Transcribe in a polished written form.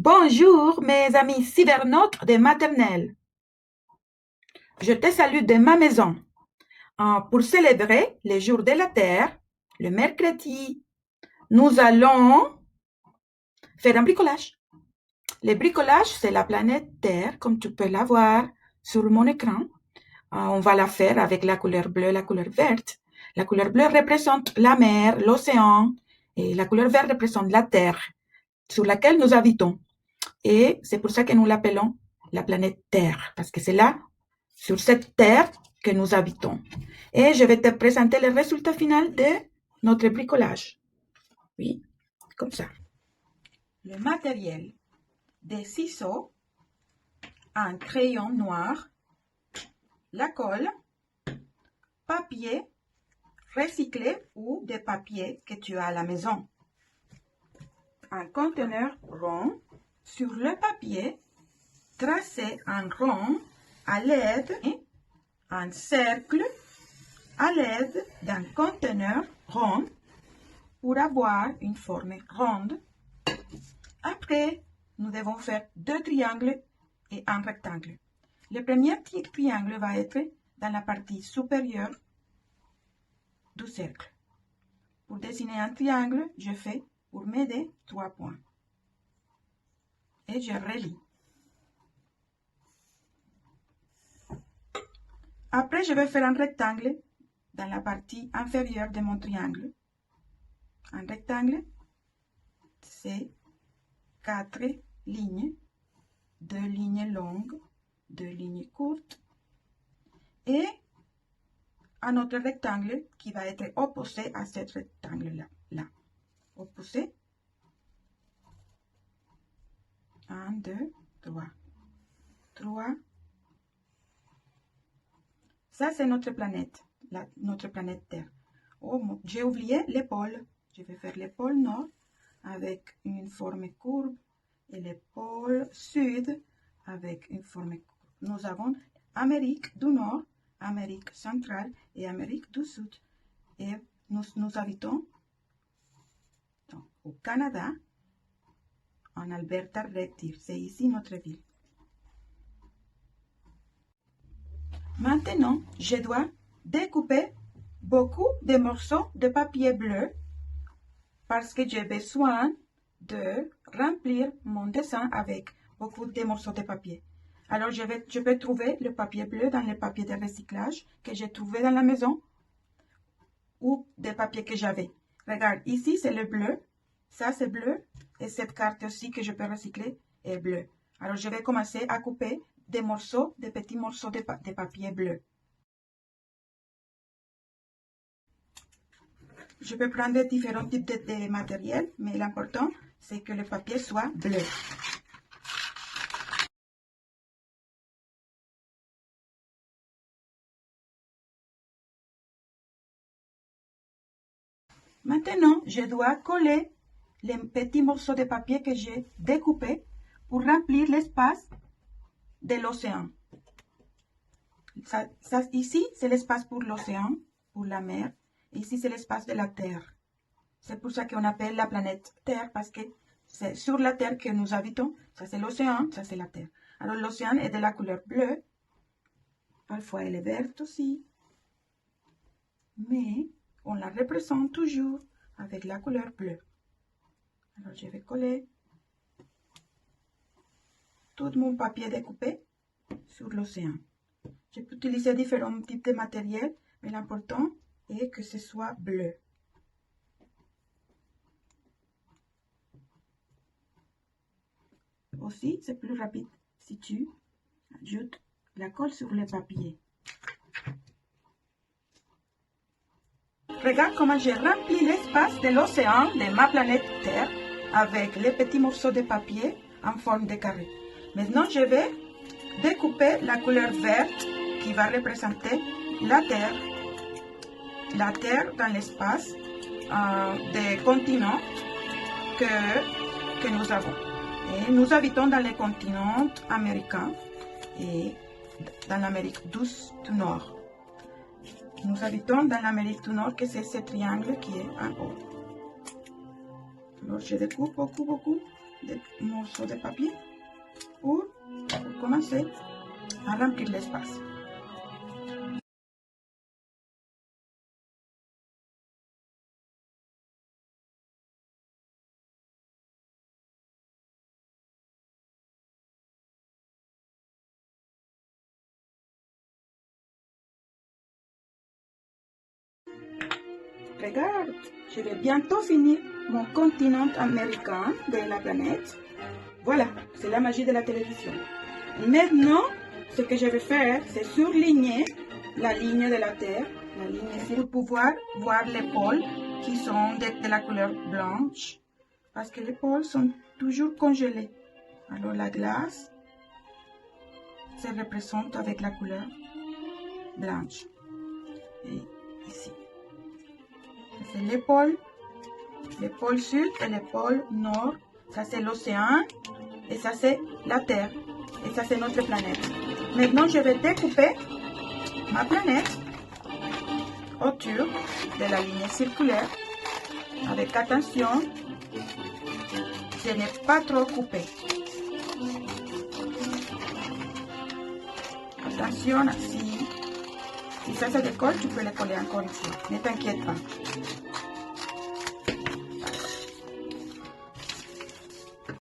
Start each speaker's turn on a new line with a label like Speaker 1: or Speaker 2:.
Speaker 1: Bonjour mes amis cybernautes de maternelle. Je te salue de ma maison. Pour célébrer le jour de la Terre, le mercredi, nous allons faire un bricolage. Le bricolage, c'est la planète Terre, comme tu peux la voir sur mon écran. On va la faire avec la couleur bleue, la couleur verte. La couleur bleue représente la mer, l'océan, et la couleur verte représente la Terre, sur laquelle nous habitons. Et c'est pour ça que nous l'appelons la planète Terre, parce que c'est là, sur cette Terre, que nous habitons. Et je vais te présenter le résultat final de notre bricolage. Oui, comme ça. Le matériel: des ciseaux, un crayon noir, la colle, papier recyclé ou des papiers que tu as à la maison, un conteneur rond. Sur le papier, tracez un rond à l'aide d'un cercle à l'aide d'un conteneur rond pour avoir une forme ronde. Après, nous devons faire 2 triangles et un rectangle. Le premier triangle va être dans la partie supérieure du cercle. Pour dessiner un triangle, je fais pour m'aider 3 points. Et je relie. Après, je vais faire un rectangle dans la partie inférieure de mon triangle. Un rectangle, c'est 4 lignes, 2 lignes longues, 2 lignes courtes, et un autre rectangle qui va être opposé à ce rectangle-là. Opposé. 1, 2, 3. 3. Ça, c'est notre planète, notre planète Terre. Oh, j'ai oublié l'épaule. Je vais faire l'épaule nord avec une forme courbe et l'épaule sud avec une forme courbe. Nous avons Amérique du Nord, Amérique centrale et Amérique du Sud. Et nous habitons donc, au Canada, en Alberta Red Deer. C'est ici notre ville. Maintenant, je dois découper beaucoup de morceaux de papier bleu parce que j'ai besoin de remplir mon dessin avec beaucoup de morceaux de papier. Alors, je vais trouver le papier bleu dans les papiers de recyclage que j'ai trouvé dans la maison ou des papiers que j'avais. Regarde, ici, c'est le bleu. Ça, c'est bleu. Et cette carte aussi que je peux recycler est bleue. Alors, je vais commencer à couper des morceaux, des petits morceaux de papier bleu. Je peux prendre différents types de matériel, mais l'important, c'est que le papier soit bleu. Maintenant, je dois coller les petits morceaux de papier que j'ai découpés pour remplir l'espace de l'océan. Ici, c'est l'espace pour l'océan, pour la mer. Ici, c'est l'espace de la Terre. C'est pour ça qu'on appelle la planète Terre, parce que c'est sur la Terre que nous habitons. Ça, c'est l'océan, ça, c'est la Terre. Alors, l'océan est de la couleur bleue. Parfois, elle est verte aussi. Mais, on la représente toujours avec la couleur bleue. Alors, je vais coller tout mon papier découpé sur l'océan. Je peux utiliser différents types de matériel, mais l'important est que ce soit bleu. Aussi, c'est plus rapide si tu ajoutes la colle sur le papier. Regarde comment j'ai rempli l'espace de l'océan de ma planète Terre avec les petits morceaux de papier en forme de carré. Maintenant, je vais découper la couleur verte qui va représenter la Terre dans l'espace des continents que nous avons. Et nous habitons dans les continents américains et dans l'Amérique du Nord. Nous habitons dans l'Amérique du Nord, que c'est ce triangle qui est en haut. Alors, je découpe beaucoup des morceaux de papier pour commencer à remplir l'espace. Regarde, je vais bientôt finir mon continent américain de la planète. Voilà, c'est la magie de la télévision. Maintenant, ce que je vais faire, c'est surligner la ligne de la Terre, la ligne ici, pour pouvoir voir les pôles qui sont de la couleur blanche, parce que les pôles sont toujours congelés. Alors la glace se représente avec la couleur blanche. Et ici. C'est les pôles sud et les pôles nord. Ça c'est l'océan et ça c'est la Terre. Et ça c'est notre planète. Maintenant je vais découper ma planète autour de la ligne circulaire. Avec attention, je n'ai pas trop coupé. Attention, si ça se décolle, tu peux le coller encore ici. Ne t'inquiète pas.